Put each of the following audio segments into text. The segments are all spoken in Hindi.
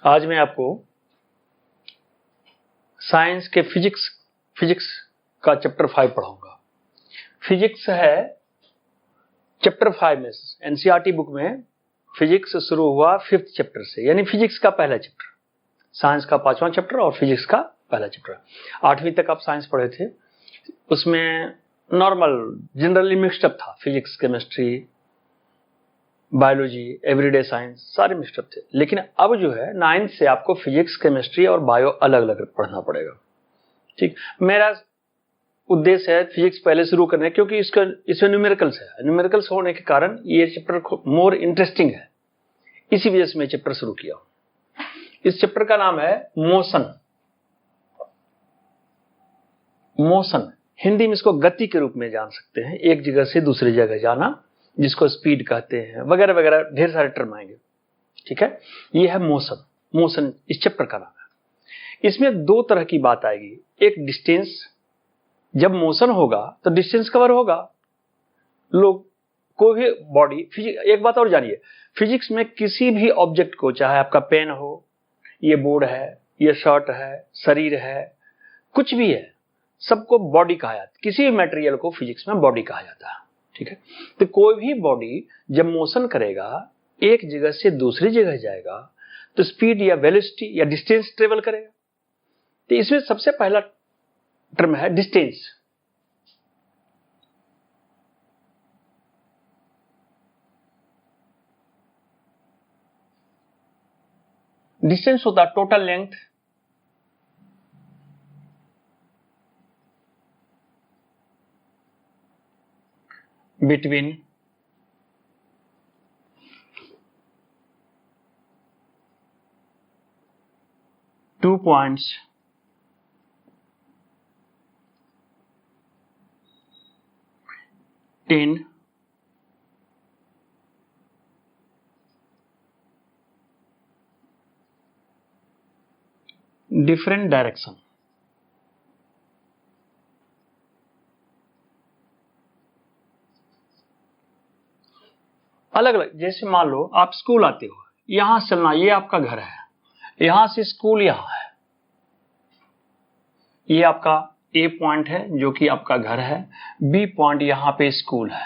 आज मैं आपको साइंस के फिजिक्स का चैप्टर 5 पढ़ाऊंगा। फिजिक्स है चैप्टर 5 में, एनसीईआरटी बुक में फिजिक्स शुरू हुआ 5th चैप्टर से, यानी फिजिक्स का पहला चैप्टर, साइंस का 5वां चैप्टर और फिजिक्स का पहला चैप्टर। 8वीं तक आप साइंस पढ़े थे, उसमें नॉर्मल जनरली मिक्सड अप था, physics, chemistry, biology, everyday science सारे मिक्सड अप थे। लेकिन अब जो है 9th से आपको फिजिक्स, केमिस्ट्री और बायो अलग अलग पढ़ना पड़ेगा। ठीक, मेरा उद्देश्य है फिजिक्स पहले शुरू करने, क्योंकि इसमें न्यूमेरिकल्स है, न्यूमेरिकल्स होने के कारण ये चैप्टर मोर इंटरेस्टिंग है, इसी वजह से मैं चैप्टर शुरू किया। इस चैप्टर का नाम है मोशन। मोशन हिंदी में इसको गति के रूप में जान सकते हैं, एक जगह से दूसरी जगह जाना, जिसको स्पीड कहते हैं, वगैरह वगैरह ढेर सारे टर्म आएंगे। ठीक है, ये है मोशन। मोशन इस चैप्टर का नाम है। इसमें दो तरह की बात आएगी, एक डिस्टेंस, जब मोशन होगा तो डिस्टेंस कवर होगा, लोग कोई भी बॉडी, एक बात और जानिए, फिजिक्स में किसी भी ऑब्जेक्ट को, चाहे आपका पेन हो, ये बोर्ड है, ये शर्ट है, शरीर है, कुछ भी है, सबको बॉडी कहा जाता है। किसी भी मटेरियल को फिजिक्स में बॉडी कहा जाता है। ठीक है, तो कोई भी बॉडी जब मोशन करेगा, एक जगह से दूसरी जगह जाएगा, तो स्पीड या वेलोसिटी या डिस्टेंस ट्रेवल करेगा। तो इसमें सबसे पहला टर्म है डिस्टेंस। डिस्टेंस होता है total length between two points in different direction। अलग अलग, जैसे मान लो आप स्कूल आते हो, यहां से चलना, ये आपका घर है, यहां से स्कूल यहां है, ये आपका ए पॉइंट है जो कि आपका घर है, बी पॉइंट यहां पे स्कूल है।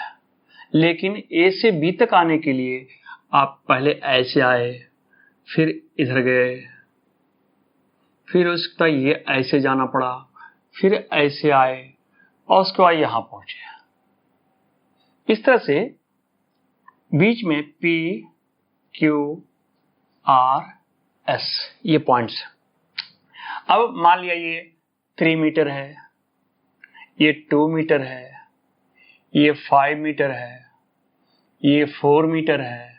लेकिन ए से बी तक आने के लिए आप पहले ऐसे आए, फिर इधर गए, फिर उसका ये ऐसे जाना पड़ा, फिर ऐसे आए और उसके बाद यहां पहुंचे। इस तरह से बीच में P, Q, R, S ये पॉइंट्स। अब मान लिया ये 3 मीटर है, ये 2 मीटर है, ये 5 मीटर है, ये 4 मीटर है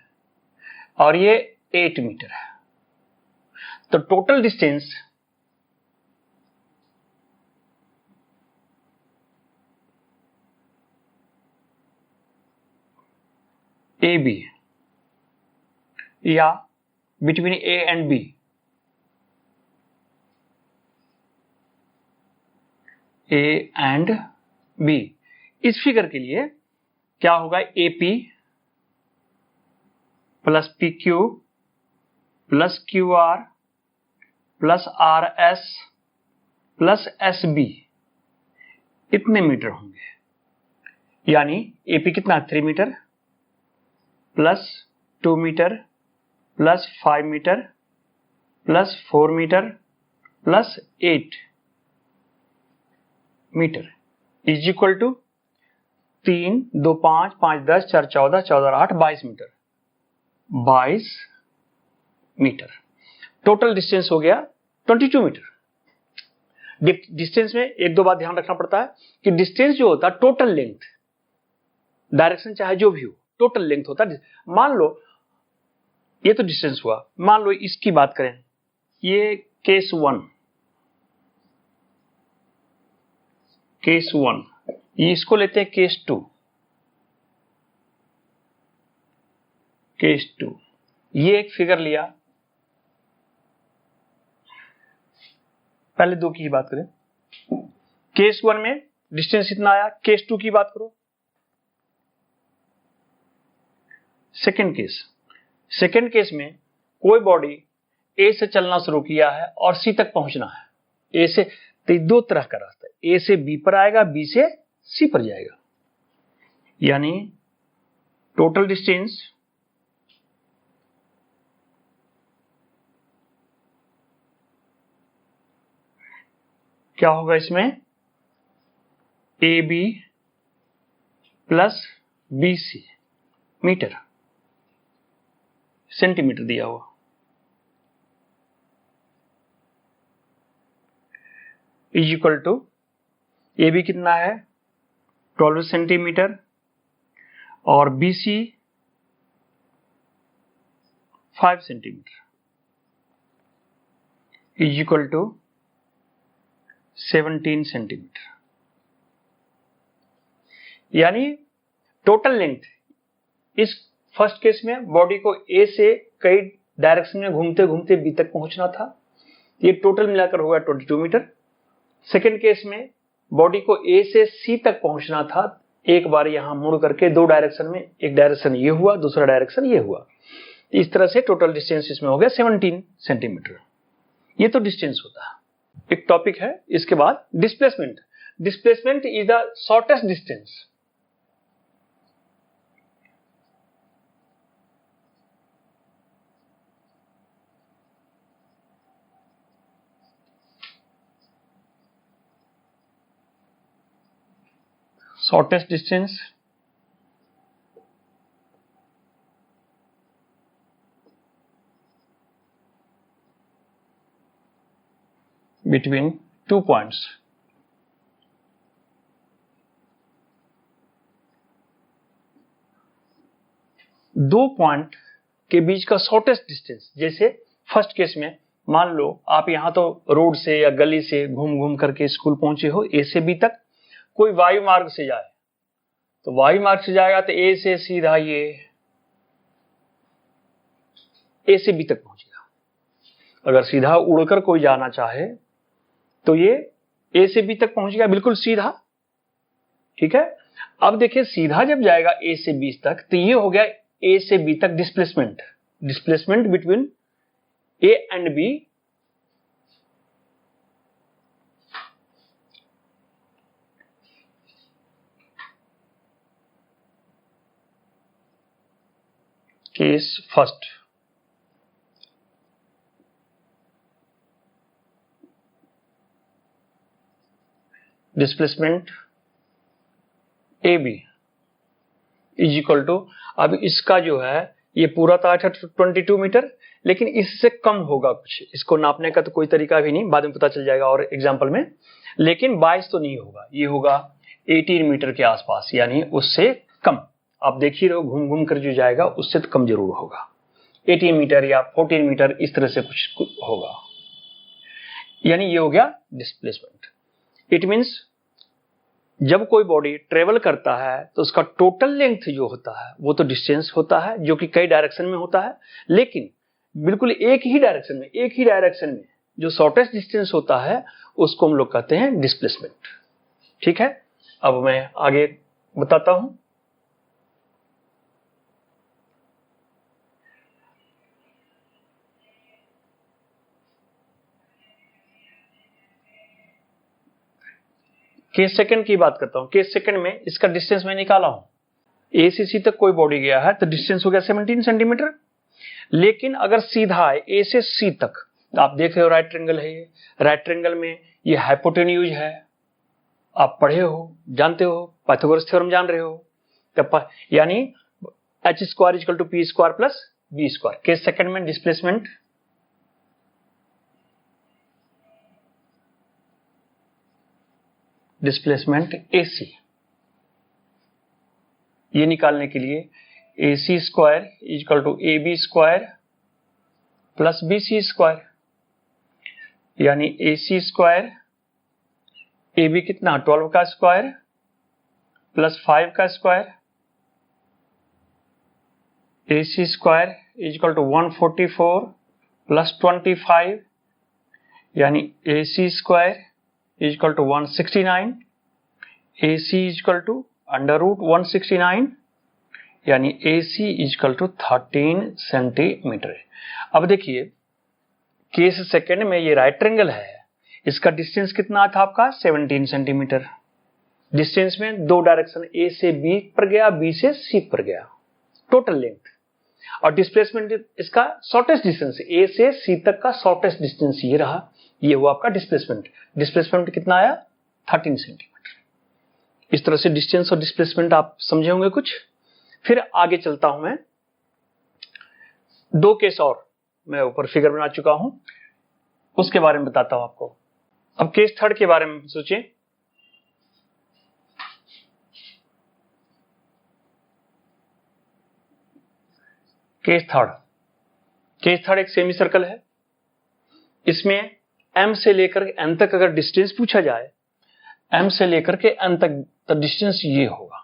और ये 8 मीटर है। तो टोटल डिस्टेंस AB या between A and B, A and B, इस फिगर के लिए क्या होगा, AP plus PQ plus QR plus RS plus SB, इतने मीटर होंगे। यानी AP कितना, 3 metre plus 2 metre plus 5 metre plus 4 metre plus 8 metre is equal to 3, 2, 5, 5, 10, 4, 14, 14, 8, 22 metre. 22 metre total distance हो गया 22 मीटर। डिस्टेंस में एक दो बात ध्यान रखना पड़ता है कि डिस्टेंस जो होता है टोटल लेंथ, डायरेक्शन चाहे जो भी हो, टोटल लेंथ होता है। मान लो ये तो डिस्टेंस हुआ, मान लो इसकी बात करें, ये केस 1, ये इसको लेते हैं केस 2, ये एक फिगर लिया, पहले 2 की बात करें। केस 1 में डिस्टेंस इतना आया, केस 2 की बात करो, सेकेंड केस में कोई बॉडी ए से चलना शुरू किया है और सी तक पहुंचना है। ए से, तो ये दो तरह का रास्ता है, ए से बी पर आएगा, बी से सी पर जाएगा। यानी टोटल डिस्टेंस क्या होगा इसमें, A B plus B C, metre, centimetre दिया हुआ, is equal to A B कितना है 12 सेंटीमीटर और B C 5 centimetre, is equal to 17 centimetre. यानी टोटल लेंथ इस फर्स्ट केस में बॉडी को ए से कई डायरेक्शन में घूमते घूमते बी तक पहुंचना था, ये टोटल मिलाकर होगा 22 मीटर। सेकेंड केस में बॉडी को ए से सी तक पहुंचना था, एक बार यहां मुड़ करके दो डायरेक्शन में, एक डायरेक्शन ये हुआ, दूसरा डायरेक्शन ये हुआ, इस तरह से टोटल डिस्टेंस इसमें हो गया 17 सेंटीमीटर। ये तो डिस्टेंस होता है। एक टॉपिक है इसके बाद displacement. Displacement is the shortest distance. Shortest distance between two points. दो पॉइंट के बीच का शॉर्टेस्ट डिस्टेंस, जैसे फर्स्ट केस में मान लो आप यहां तो रोड से या गली से घूम घूम करके स्कूल पहुंचे हो ए से बी तक, कोई वायु मार्ग से जाए तो वायु मार्ग से जाएगा तो ए से सीधा ये ए से बी तक पहुंचेगा। अगर सीधा उड़कर कोई जाना चाहे तो ये ए से बी तक पहुंचेगा बिल्कुल सीधा, ठीक है। अब देखिए सीधा जब जाएगा ए से बी तक तो ये हो गया ए से बी तक displacement. Displacement between A and B case first. Displacement A B is equal to, अब इसका जो है ये पूरा था 22 मीटर, लेकिन इससे कम होगा कुछ। इसको नापने का तो कोई तरीका भी नहीं, बाद में पता चल जाएगा और एग्जाम्पल में। लेकिन 22 तो नहीं होगा, ये होगा 18 मीटर के आसपास, यानी उससे कम। आप देख ही रहो घूम घूम कर जो जाएगा उससे तो कम जरूर होगा, 18 मीटर या 14 मीटर इस तरह से कुछ होगा। यानी ये हो गया डिस्प्लेसमेंट। इट मीन्स जब कोई बॉडी ट्रेवल करता है तो उसका टोटल लेंथ जो होता है वो तो डिस्टेंस होता है, जो कि कई डायरेक्शन में होता है, लेकिन बिल्कुल एक ही डायरेक्शन में जो शॉर्टेस्ट डिस्टेंस होता है उसको हम लोग कहते हैं डिस्प्लेसमेंट। ठीक है, अब मैं आगे बताता हूं। केस सेकंड की बात करता हूं। केस सेकंड में इसका डिस्टेंस मैं निकाला हूं, ए से सी तक कोई बॉडी गया है तो डिस्टेंस हो गया 17 सेंटीमीटर। लेकिन अगर सीधा है ए से सी तक, तो आप देख रहे हो राइट ट्रायंगल है, ये राइट ट्रायंगल में ये हाइपोटेन्यूज है, आप पढ़े हो, जानते हो, पाइथागोरस थ्योरम जान रहे हो, तब यानी h square equal to P square plus B square. Case second में डिस्प्लेसमेंट AC, ये निकालने के लिए AC square equal to AB square plus BC square, यानी AC स्क्वायर, AB कितना 12 का स्क्वायर प्लस 5 का square, AC square equal to 144 प्लस 25, यानी AC square equal to 169, AC equal to under root 169, यानी AC इक्वल टू 13 सेंटीमीटर। अब देखिए केस सेकंड में ये राइट ट्रायंगल है, इसका डिस्टेंस कितना था आपका 17 सेंटीमीटर। डिस्टेंस में दो डायरेक्शन, ए से बी पर गया, बी से सी पर गया, टोटल लेंथ। और डिस्प्लेसमेंट इसका शॉर्टेस्ट डिस्टेंस, ए से सी तक का शॉर्टेस्ट डिस्टेंस ये रहा, ये हुआ आपका डिस्प्लेसमेंट। डिस्प्लेसमेंट कितना आया 13 सेंटीमीटर। इस तरह से डिस्टेंस और डिस्प्लेसमेंट आप समझे होंगे कुछ। फिर आगे चलता हूं मैं, दो केस और मैं ऊपर फिगर बना चुका हूं, उसके बारे में बताता हूं आपको। अब केस थर्ड के बारे में सोचिए। केस थर्ड एक सेमी सर्कल है। इसमें m से लेकर n तक अगर डिस्टेंस पूछा जाए, m से लेकर के n तक तो डिस्टेंस ये होगा,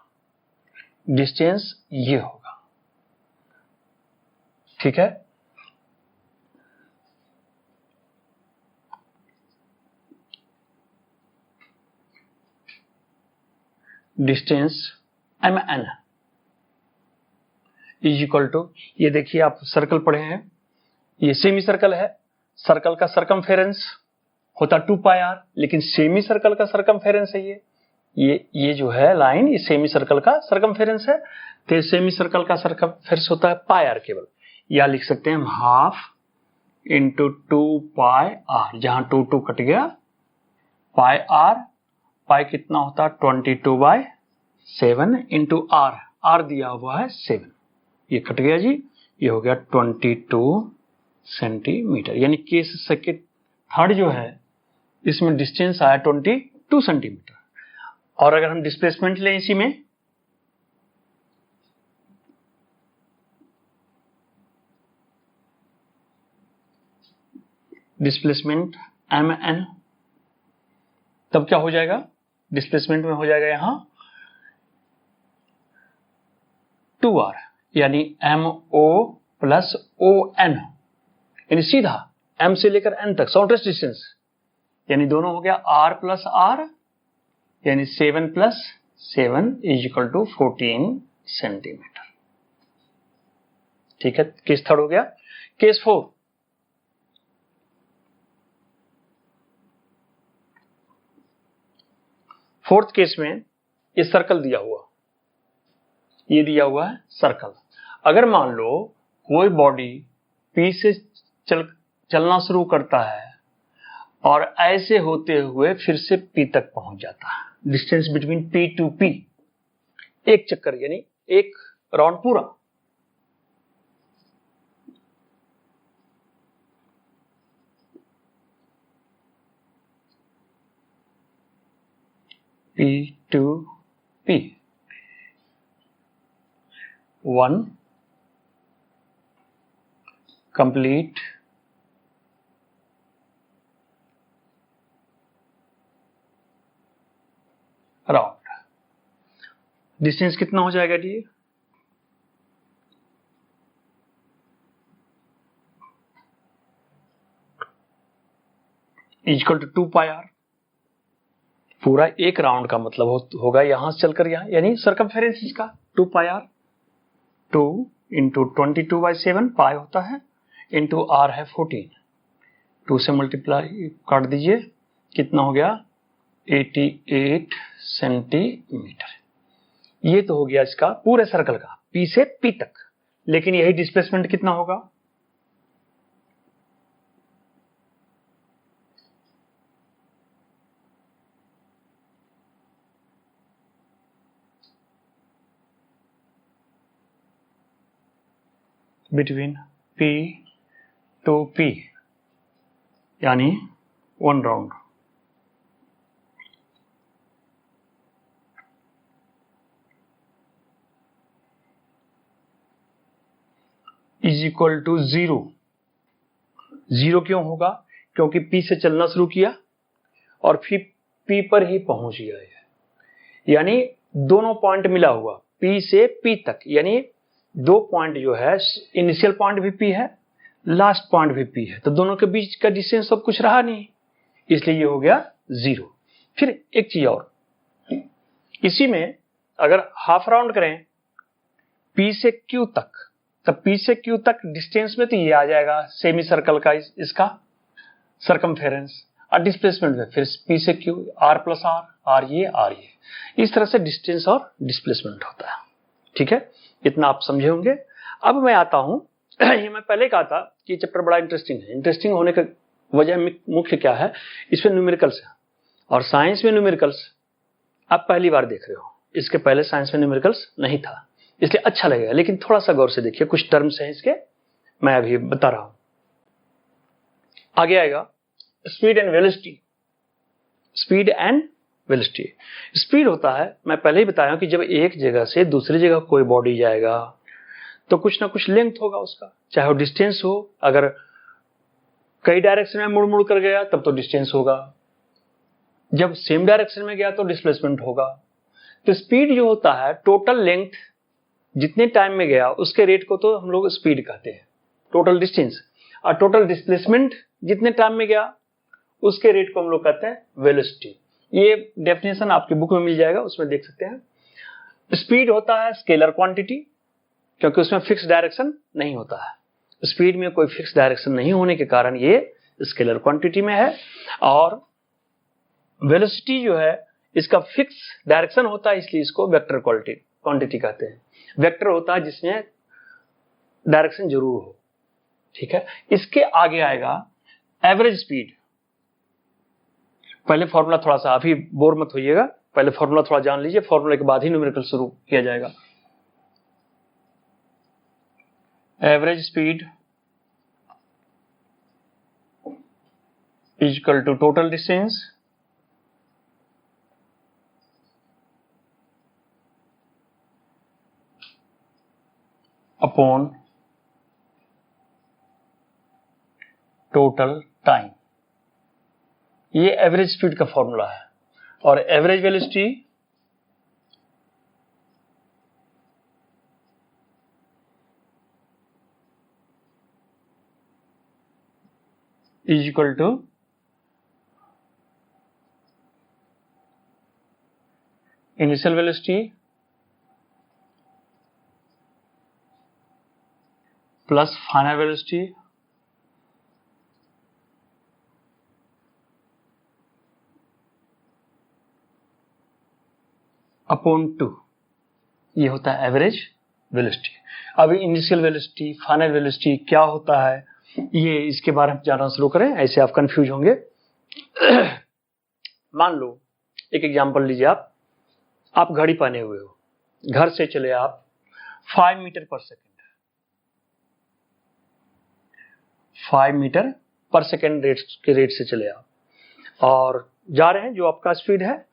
डिस्टेंस ये होगा, ठीक है। Distance mn is equal to, ये देखिए आप सर्कल पढ़े हैं, ये सेमी सर्कल है, सर्कल का सरकमफेरेंस होता 2 पाई r, लेकिन सेमी सर्कल का सरकमफेरेंस है ये जो है लाइन, ये सेमी सर्कल का सरकमफेरेंस है। तो सेमी सर्कल का सरकमफेरेंस होता है पाई r केवल, या लिख सकते हैं हम हाफ इंटू 2 पाई r, जहां 2 कट गया, पाई r, पाई कितना होता है 22/7 इंटू r दिया हुआ है 7, ये कट गया जी, ये हो गया 22 सेंटीमीटर। यानी केस सेकंड थर्ड जो है इसमें डिस्टेंस आया 22 सेंटीमीटर। और अगर हम डिस्प्लेसमेंट लें इसी में, डिस्प्लेसमेंट mn, तब क्या हो जाएगा, डिस्प्लेसमेंट में हो जाएगा यहां 2r, यानी mo प्लस on, यानी सीधा m से लेकर n तक शॉर्टेस्ट डिस्टेंस, यानी दोनों हो गया r प्लस r, यानी 7 plus 7 is equal to 14 centimetre. ठीक है, केस थर्ड हो गया। केस फोर्थ केस में ये सर्कल दिया हुआ, ये दिया हुआ है सर्कल। अगर मान लो कोई बॉडी P से चलना शुरू करता है और ऐसे होते हुए फिर से P तक पहुंच जाता है, distance between P to P, एक चक्कर यानी एक राउंड पूरा, P to P, 1 complete round. Distance कितना हो जाएगा जी, इक्वल टू 2 पाई r, पूरा एक राउंड का मतलब होगा यहां से चलकर यहां, यानी सर्कमफेरेंस इसका 2 पाई r, 2 इंटू 22/7 पाई होता है, इंटू r है 14, 2 से मल्टीप्लाई काट दीजिए, कितना हो गया 88 सेंटीमीटर। ये तो हो गया इसका पूरे सर्कल का P से P तक। लेकिन यही डिस्प्लेसमेंट कितना होगा, बिटवीन P टू P, यानी 1 राउंड। Is equal to 0। 0 क्यों होगा, क्योंकि P से चलना शुरू किया और फिर P पर ही पहुंच गया है, यानी दोनों पॉइंट मिला हुआ P से P तक, यानी दो पॉइंट जो है, इनिशियल पॉइंट भी P है, लास्ट पॉइंट भी P है, तो दोनों के बीच का डिस्टेंस सब कुछ रहा नहीं, इसलिए ये हो गया 0। फिर एक चीज और, इसी में अगर हाफ राउंड करें P से Q तक, तब P से Q तक डिस्टेंस में तो ये आ जाएगा सेमी सर्कल का इसका सर्कमफेरेंस, और डिस्प्लेसमेंट में फिर पी से क्यू, आर प्लस आर ये, इस तरह से डिस्टेंस और डिस्प्लेसमेंट होता है। ठीक है, इतना आप समझे होंगे। अब मैं आता हूं ये मैं पहले कहा था कि चैप्टर बड़ा इंटरेस्टिंग है। इंटरेस्टिंग होने का वजह मुख्य क्या है, इसमें न्यूमेरिकल्स है, और साइंस में न्यूमेरिकल्स आप पहली बार देख रहे हो। इसके पहले साइंस में न्यूमेरिकल्स नहीं था, इसलिए अच्छा लगेगा। लेकिन थोड़ा सा गौर से देखिए, कुछ टर्म्स हैं इसके, मैं अभी बता रहा हूं। आगे आएगा speed and velocity. Speed and velocity, speed होता है, मैं पहले ही बताया कि जब एक जगह से दूसरी जगह कोई बॉडी जाएगा तो कुछ ना कुछ लेंथ होगा उसका, चाहे वो डिस्टेंस हो। अगर कई डायरेक्शन में मुड़ मुड़ कर गया तब तो डिस्टेंस होगा, जब सेम डायरेक्शन में गया तो डिस्प्लेसमेंट होगा। तो स्पीड जो होता है, टोटल लेंथ जितने टाइम में गया उसके रेट को तो हम लोग स्पीड कहते हैं, टोटल डिस्टेंस। और टोटल डिस्प्लेसमेंट जितने टाइम में गया उसके रेट को हम लोग कहते हैं वेलोसिटी। ये डेफिनेशन आपकी बुक में मिल जाएगा, उसमें देख सकते हैं। स्पीड होता है स्केलर क्वांटिटी, क्योंकि उसमें फिक्स डायरेक्शन नहीं होता है। स्पीड में कोई फिक्स डायरेक्शन नहीं होने के कारण ये स्केलर क्वांटिटी में है। और वेलोसिटी जो है, इसका फिक्स डायरेक्शन होता है, इसलिए इसको वेक्टर क्वांटिटी कहते हैं। वेक्टर होता है जिसमें डायरेक्शन जरूर हो। ठीक है, इसके आगे आएगा एवरेज स्पीड। पहले फॉर्मूला थोड़ा सा, अभी बोर मत होइएगा, पहले फॉर्मूला थोड़ा जान लीजिए, फॉर्मूला के बाद ही न्यूमेरिकल शुरू किया जाएगा। Average speed is equal to total distance upon total time. ये एवरेज स्पीड का फॉर्मूला है। और average velocity is equal to initial velocity plus final velocity upon 2। ये होता है एवरेज वेलोसिटी। अभी इनिशियल वेलोसिटी, फाइनल वेलोसिटी क्या होता है, ये इसके बारे में जानना शुरू करें, ऐसे आप कंफ्यूज होंगे। मान लो एक एग्जांपल लीजिए, आप घड़ी पहने हुए हो, घर से चले आप 5 metre per second, 5 metre per second rate से चले आप, और जा रहे हैं, जो आपका स्पीड है।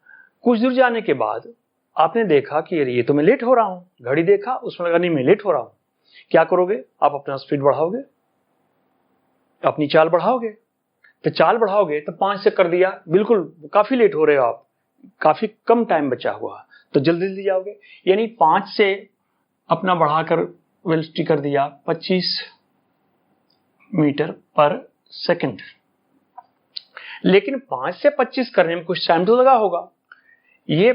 कुछ दूर जाने के बाद आपने देखा कि ये तो मैं लेट हो रहा हूं, घड़ी देखा, उसमें लगा नहीं मैं लेट हो रहा हूं। क्या करोगे, आप अपना स्पीड बढ़ाओगे, अपनी चाल बढ़ाओगे। तो चाल बढ़ाओगे तो 5 से कर दिया, बिल्कुल काफी लेट हो रहे हो आप, काफी कम टाइम बचा हुआ, तो जल्दी जल्दी जाओगे। यानी 5 से अपना बढ़ाकर वेलोसिटी कर दिया 25 मीटर पर सेकेंड। लेकिन 5 से 25 करने में कुछ टाइम तो लगा होगा। ये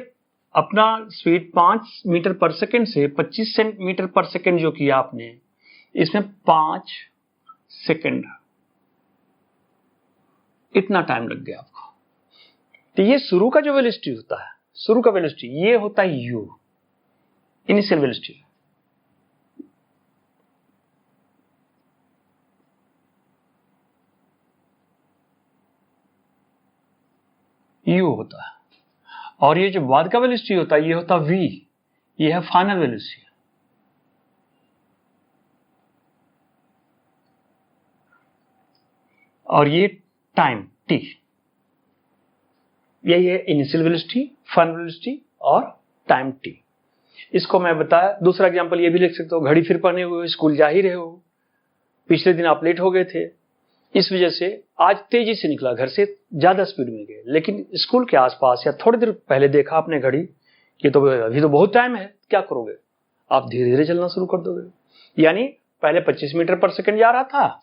अपना स्पीड 5 मीटर पर सेकेंड से 25 मीटर पर सेकेंड जो किया आपने, इसमें 5 सेकेंड इतना टाइम लग गया आपको। तो ये शुरू का जो वेलोसिटी होता है, शुरू का वेलोसिटी ये होता है यू, इनिशियल वेलोसिटी। यू होता है। और ये जो बाद का वेलोसिटी होता है ये होता है वी, ये है फाइनल वेलोसिटी। और ये टाइम टी, यही है इनिशियल वेलोसिटी, फाइनल वेलोसिटी और टाइम टी। इसको मैं बताया। दूसरा एग्जांपल ये भी लिख सकते हो, घड़ी फिर पहने हुए स्कूल जा ही रहे हो, पिछले दिन आप लेट हो गए थे, इस वजह से आज तेजी से निकला घर से, ज्यादा स्पीड में गए, लेकिन स्कूल के आसपास या थोड़ी देर पहले देखा आपने घड़ी, ये तो अभी तो बहुत टाइम है। क्या करोगे, आप धीरे धीरे चलना शुरू कर दोगे। यानी पहले 25 मीटर पर सेकंड जा रहा था,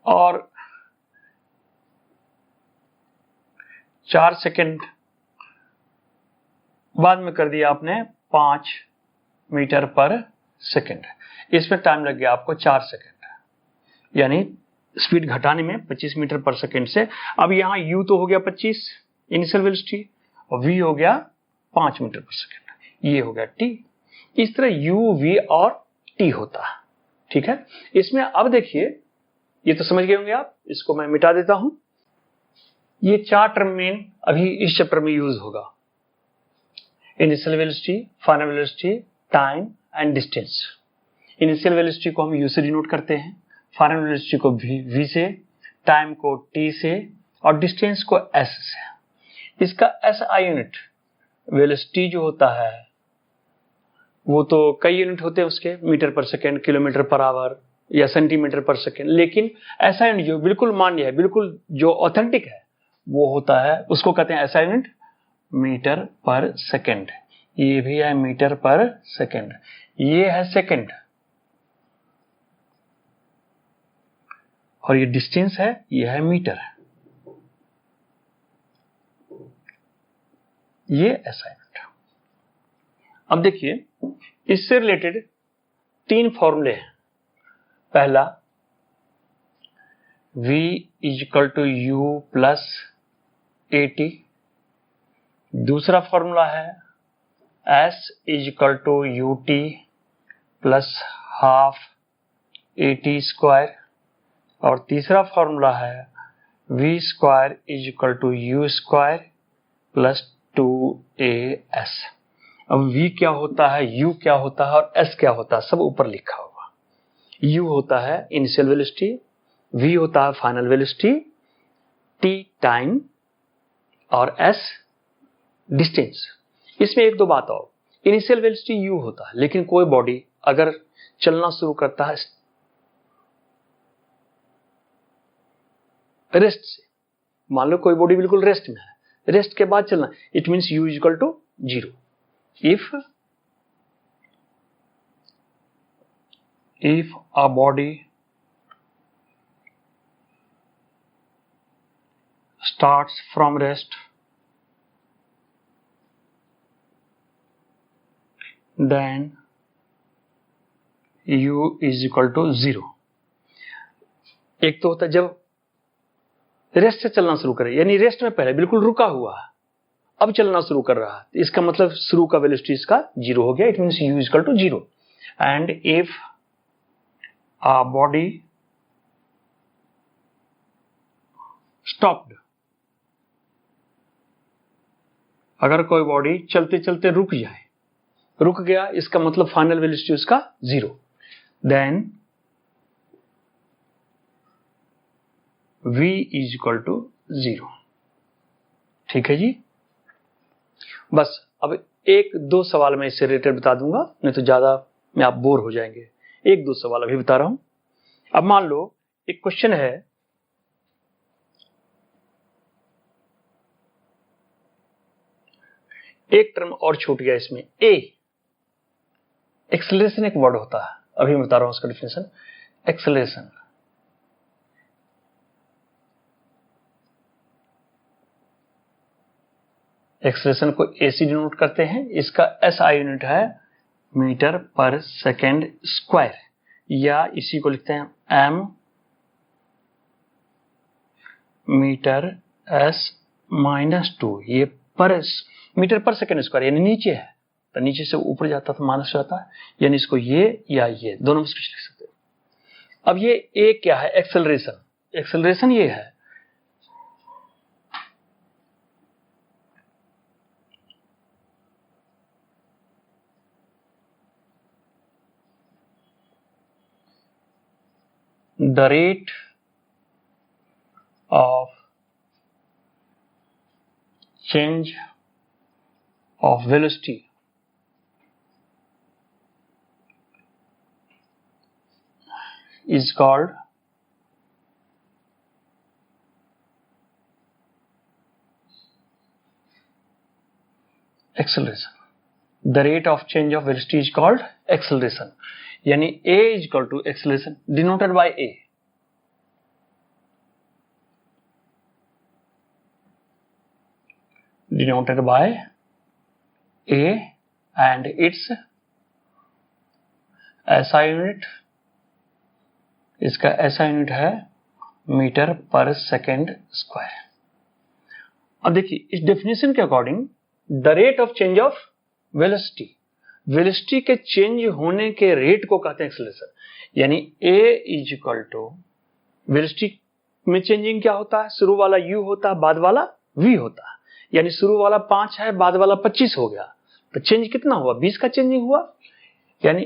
और 4 सेकंड बाद में कर दिया आपने 5 मीटर पर सेकेंड है। इसमें टाइम लग गया आपको 4 सेकेंड, यानी स्पीड घटाने में 25 मीटर पर सेकेंड से। अब यहाँ u तो हो गया 25 इनिशियल वेलोसिटी और v हो गया 5 मीटर पर सेकेंड, ये हो गया t। इस तरह u, v और t होता है, ठीक है। इसमें अब देखिए, ये तो समझ गए होंगे आप, इसको मैं मिटा देता हूं। ये 4 टर्म में अभी इस चैप्टर में यूज होगा, initial velocity, final velocity, time and distance. Initial velocity को हम u से डिनोट करते हैं, फाइनल वेलोसिटी को v से, टाइम को t से और डिस्टेंस को s से। इसका SI यूनिट वेलोसिटी जो होता है वो तो कई यूनिट होते हैं उसके, metre per second, kilometre per hour या सेंटीमीटर पर सेकेंड, लेकिन SI यूनिट जो बिल्कुल मान्य है, बिल्कुल जो ऑथेंटिक है, वो होता है, उसको कहते हैं SI unit metre per second. ये भी है मीटर पर सेकेंड, ये है सेकेंड, और ये डिस्टेंस है, ये है मीटर, ये SI यूनिट। अब देखिए, इससे रिलेटेड 3 फॉर्मूले हैं। पहला v = u प्लस AT, दूसरा फॉर्मूला है s = ut plus half AT square, और तीसरा फॉर्मूला है v² = u square plus 2as। अब v क्या होता है, u क्या होता है और s क्या होता है, सब ऊपर लिखा होगा। u होता है इनिशियल वेलोसिटी, v होता है फाइनल वेलोसिटी, t टाइम और s डिस्टेंस। इसमें एक दो बात और, इनिशियल वेलोसिटी u होता है, लेकिन कोई बॉडी अगर चलना शुरू करता है रेस्ट से, मान लो कोई बॉडी बिल्कुल रेस्ट में है, रेस्ट के बाद चलना, it means u = 0। if a body starts from rest, then u = 0। एक तो होता है जब रेस्ट से चलना शुरू करे, यानी रेस्ट में पहले बिल्कुल रुका हुआ है, अब चलना शुरू कर रहा है, इसका मतलब शुरू का वेलोसिटी इसका 0 हो गया, it means u = 0। And if a body stopped, अगर कोई बॉडी चलते चलते रुक जाए, रुक गया, इसका मतलब फाइनल वेलोसिटी उसका 0, देन v = 0। ठीक है जी। बस अब एक दो सवाल मैं इससे रिलेटेड बता दूंगा, नहीं तो ज्यादा में आप बोर हो जाएंगे। एक दो सवाल अभी बता रहा हूं। अब मान लो एक क्वेश्चन है, एक टर्म और छूट गया इसमें, ए एक्सेलरेशन एक वर्ड होता है, अभी मैं बता रहा हूं उसका डिफिनेशन। एक्सेलरेशन, एक्सेलरेशन को ए से डिनोट करते हैं, इसका SI यूनिट है मीटर पर सेकेंड स्क्वायर, या इसी को लिखते हैं m मीटर s-2, ये पर मीटर पर सेकेंड स्क्वायर, यानी नीचे है तो नीचे से ऊपर जाता तो माइनस जाता है, यानी इसको ये या ये दोनों में से कुछ लिख सकते हैं। अब ये ए क्या है, एक्सेलरेशन, एक्सेलरेशन ये है the rate of change of velocity is called acceleration. The rate of change of velocity is called acceleration, यानी a is equal to acceleration denoted by a, denoted by a, and its ऐसा यूनिट, इसका ऐसा यूनिट है मीटर पर सेकेंड स्क्वायर। अब देखिए इस डेफिनेशन के according the rate of change of velocity, velocity के चेंज होने के रेट को कहते हैं एक्सेलरेशन। यानी a is equal to, velocity में चेंजिंग क्या होता है, शुरू वाला u होता है, बाद वाला v होता है। यानी शुरू वाला 5 है, बाद वाला 25 हो गया, तो चेंज कितना हुआ, 20 का चेंजिंग हुआ। यानी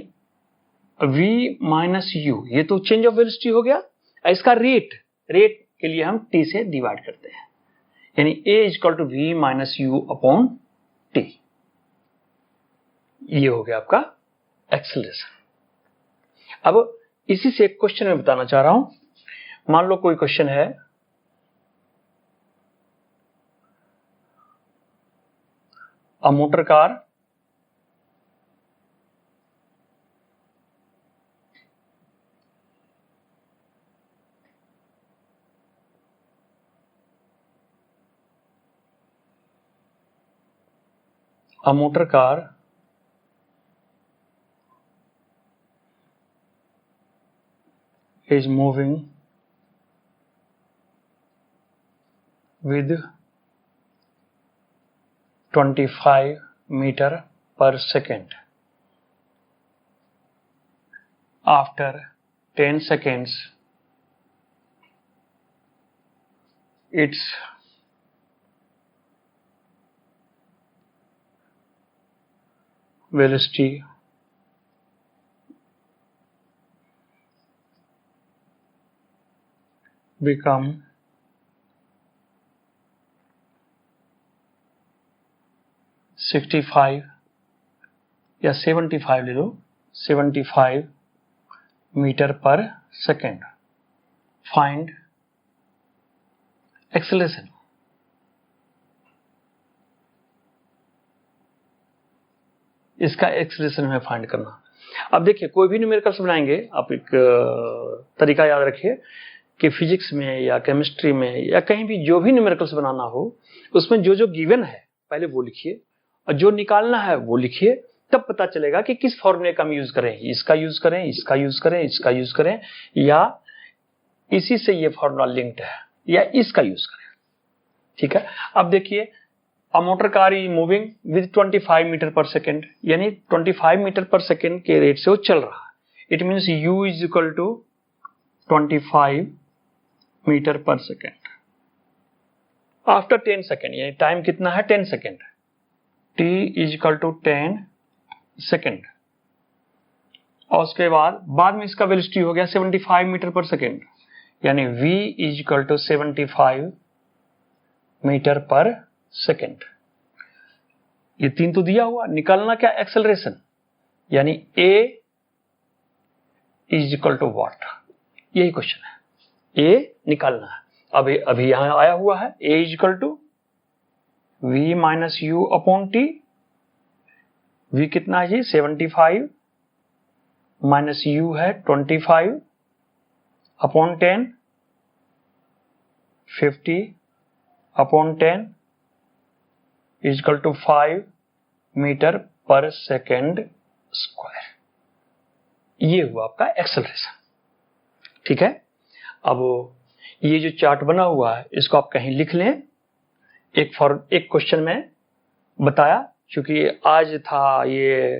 v माइनस u, ये तो चेंज ऑफ वेलोसिटी हो गया। इसका रेट के लिए हम t से डिवाइड करते हैं, यानी a is equal to v minus u upon t। ये हो गया आपका एक्सेलरेशन। अब इसी से एक क्वेश्चन मैं बताना चाह रहा हूं। मान लो कोई क्वेश्चन है, अ motor car is moving with 25 meter per second. After 10 seconds, its velocity become 65 या 75 ले लो, 75 metre per second. Find acceleration. इसका एक्सेलरेशन हमें फाइंड करना। अब देखिए कोई भी न्यूमेरिकल्स बनाएंगे, आप एक तरीका याद रखिए कि फिजिक्स में या केमिस्ट्री में या कहीं भी जो भी न्यूमेरिकल्स बनाना हो, उसमें जो जो गिवन है पहले वो लिखिए, और जो निकालना है वो लिखिए। तब पता चलेगा कि किस फॉर्मूले का हम यूज करें, इसका यूज करें, इसका यूज करें, इसका यूज करें, या इसी से ये फॉर्मूला लिंक्ड है, या इसका यूज करें। ठीक है। अब देखिए a motor car is moving with 25 metre per second, यानी 25 मीटर पर सेकेंड के रेट से वो चल रहा है। It means u is equal to 25 metre per second after 10 second, यानी टाइम कितना है 10 second. t is equal to 10 second, और उसके बाद में इसका वेलोसिटी हो गया 75 मीटर पर सेकेंड, यानी v is equal to 75 metre per second. ये 3 तो दिया हुआ, निकालना क्या एक्सेलरेशन, यानी a is equal to what, यही क्वेश्चन है, a निकालना है। अभी यहां आया हुआ है a is equal to v minus u upon t। v कितना है जी 75 माइनस u है 25 upon 10, 50 upon 10 is equal to 5 metre per second square. ये हुआ आपका एक्सेलरेशन। ठीक है। अब ये जो चार्ट बना हुआ है इसको आप कहीं लिख लें। एक क्वेश्चन में बताया, क्योंकि आज था ये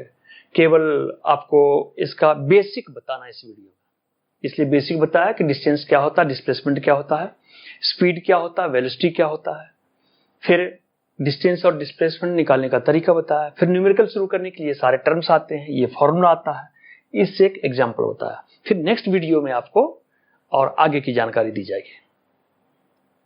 केवल आपको इसका बेसिक बताना इस वीडियो में, इसलिए बेसिक बताया कि डिस्टेंस क्या होता है, डिस्प्लेसमेंट क्या होता है, स्पीड क्या होता है, वेलोसिटी क्या होता है, फिर डिस्टेंस और डिस्प्लेसमेंट निकालने का तरीका बताया, फिर न्यूमेरिकल शुरू करने के लिए सारे टर्म्स आते हैं, ये फॉर्मूला आता है, इससे एक एग्जाम्पल होता है। फिर नेक्स्ट वीडियो में आपको और आगे की जानकारी दी जाएगी।